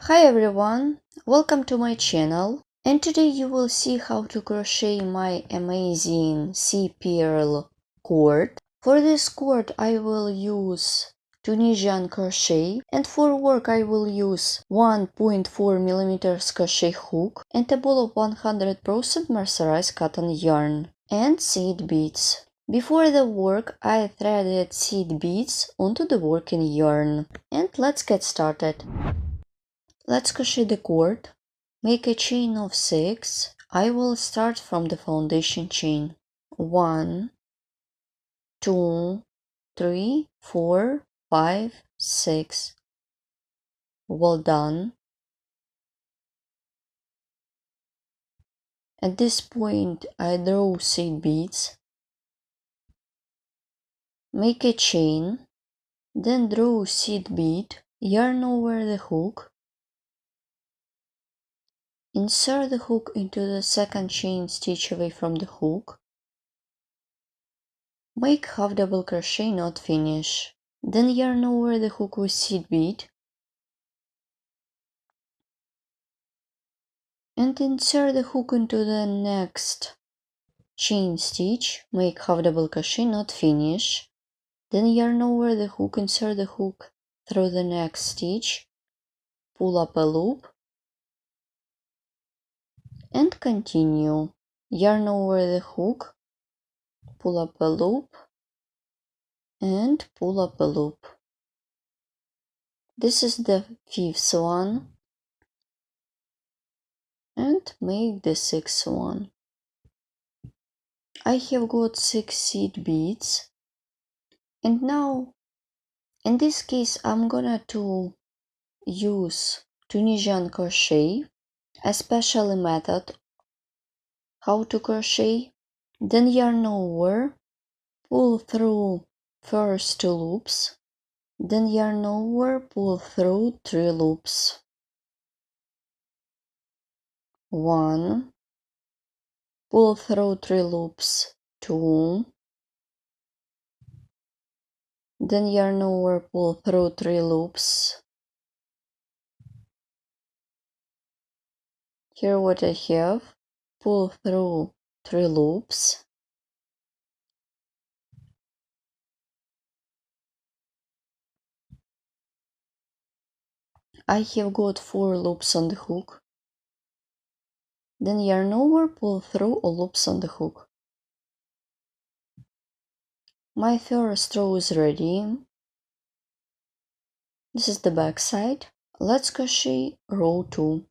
Hi everyone, welcome to my channel, and today you will see how to crochet my amazing C-Pearl cord. For this cord I will use Tunisian crochet, and for work I will use 1.4mm crochet hook and a ball of 100% mercerized cotton yarn and seed beads. Before the work I threaded seed beads onto the working yarn, and let's get started. Let's crochet the cord. Make a chain of 6. I will start from the foundation chain. 1, 2, 3, 4, 5, 6. Well done. At this point, I draw seed beads. Make a chain. Then draw seed bead. Yarn over the hook. Insert the hook into the second chain stitch away from the hook. Make half double crochet, not finish. Then yarn over the hook with seed bead and insert the hook into the next chain stitch. Make half double crochet, not finish. Then yarn over the hook, insert the hook through the next stitch, pull up a loop and continue. Yarn over the hook, pull up a loop and pull up a loop. This is the 5th one, and make the 6th one. I have got 6 seed beads, and now in this case I'm gonna to use Tunisian crochet, a special method how to crochet. Then yarn over, pull through first 2 loops, then yarn over, pull through 3 loops. 1, pull through 3 loops, 2, then yarn over, pull through 3 loops. Here what I have, pull through 3 loops, I have got 4 loops on the hook, then yarn over, pull through all loops on the hook. My first row is ready. This is the back side. Let's crochet row 2.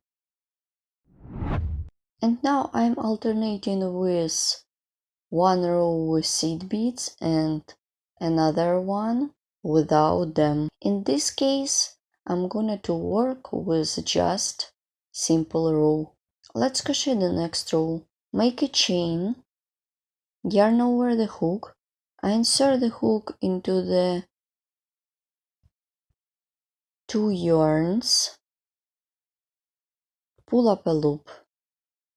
And now I'm alternating with one row with seed beads and another one without them. In this case, I'm gonna to work with just simple row. Let's crochet the next row. Make a chain, yarn over the hook. I insert the hook into the 2 yarns, pull up a loop,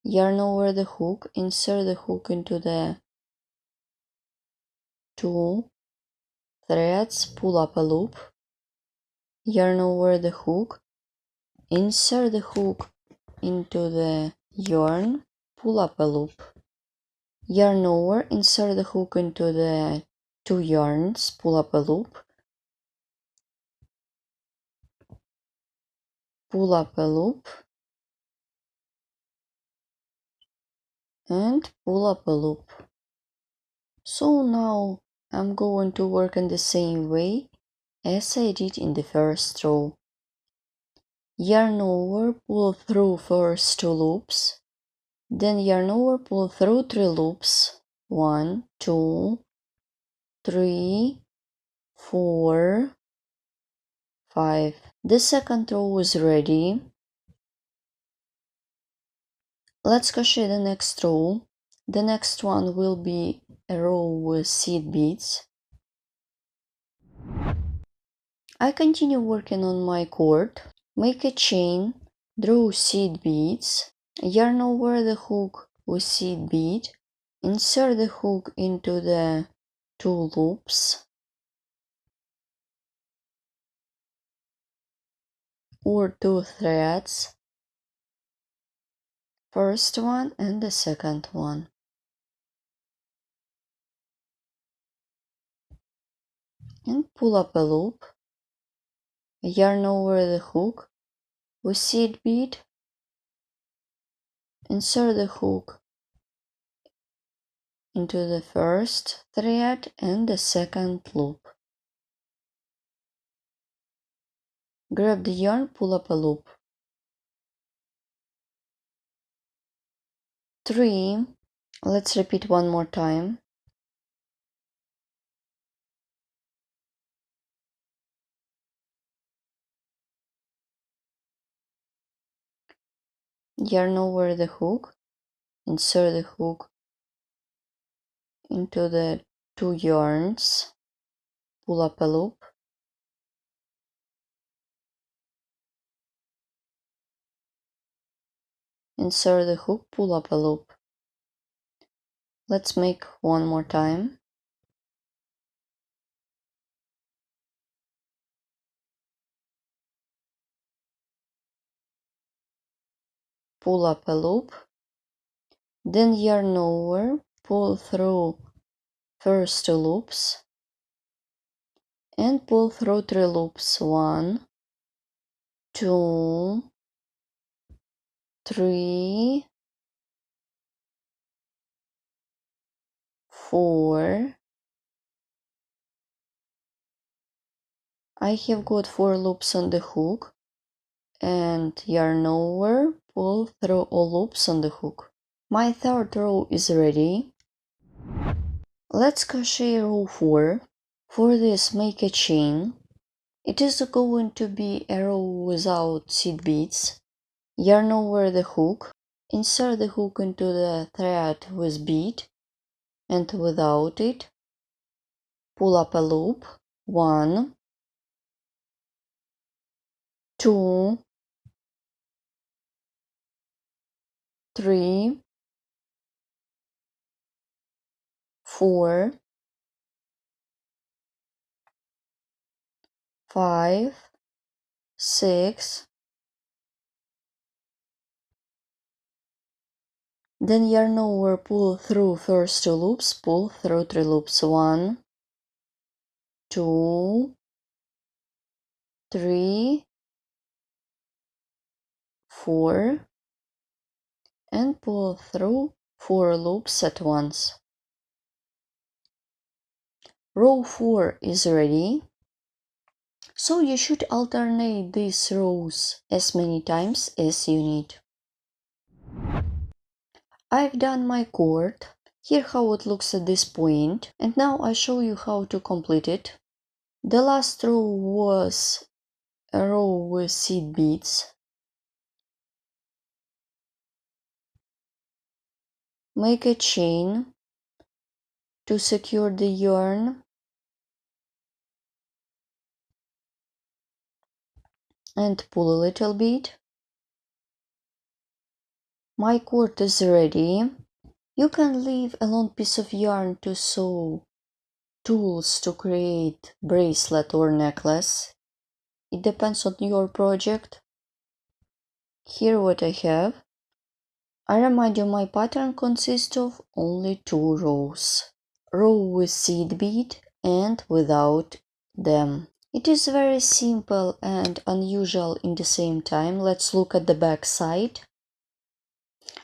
yarn over the hook, insert the hook into the 2 threads, pull up a loop, yarn over the hook, insert the hook into the yarn, pull up a loop, yarn over, insert the hook into the 2 yarns, pull up a loop, pull up a loop, and pull up a loop. So now I'm going to work in the same way as I did in the first row. Yarn over, pull through first 2 loops, then yarn over, pull through 3 loops. 1, 2, 3, 4, 5. The second row is ready. Let's crochet the next row. The next one will be a row with seed beads. I continue working on my cord. Make a chain, draw seed beads, yarn over the hook with seed bead, insert the hook into the 2 loops, or 2 threads, first one and the second one. And pull up a loop, yarn over the hook with seed bead, insert the hook into the first thread and the second loop. Grab the yarn, pull up a loop. 3, let's repeat one more time. Yarn over the hook, insert the hook into the 2 yarns, pull up a loop, insert the hook, pull up a loop. Let's make one more time. Pull up a loop, then yarn over, pull through first 2 loops, and pull through 3 loops. 1, 2, 3, 4. I have got 4 loops on the hook, and yarn over, pull through all loops on the hook. My third row is ready. Let's crochet row 4. For this, make a chain. It is going to be a row without seed beads. Yarn over the hook, insert the hook into the thread with bead and without it, pull up a loop. 1, 2, 3, 4, 5, 6. Then yarn over, pull through first 2 loops, pull through 3 loops. 1, 2, 3, 4, and pull through 4 loops at once. Row 4 is ready. So you should alternate these rows as many times as you need. I've done my cord. Here how it looks at this point, and now I show you how to complete it. The last row was a row with seed beads. Make a chain to secure the yarn and pull a little bit. My cord is ready. You can leave a long piece of yarn to sew tools to create bracelet or necklace. It depends on your project. Here what I have. I remind you my pattern consists of only 2 rows. Row with seed bead and without them. It is very simple and unusual in the same time. Let's look at the back side.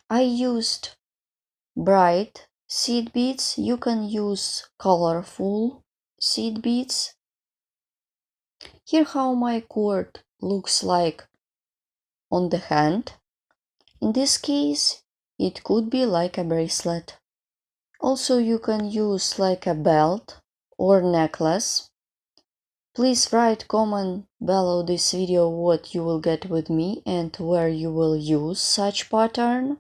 I used bright seed beads. You can use colorful seed beads. Here how my cord looks like on the hand. In this case, it could be like a bracelet. Also, you can use like a belt or necklace. Please write comment below this video what you will get with me and where you will use such pattern.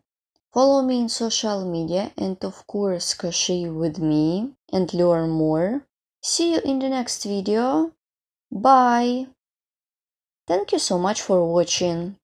Follow me in social media and of course crochet with me and learn more. See you in the next video. Bye! Thank you so much for watching.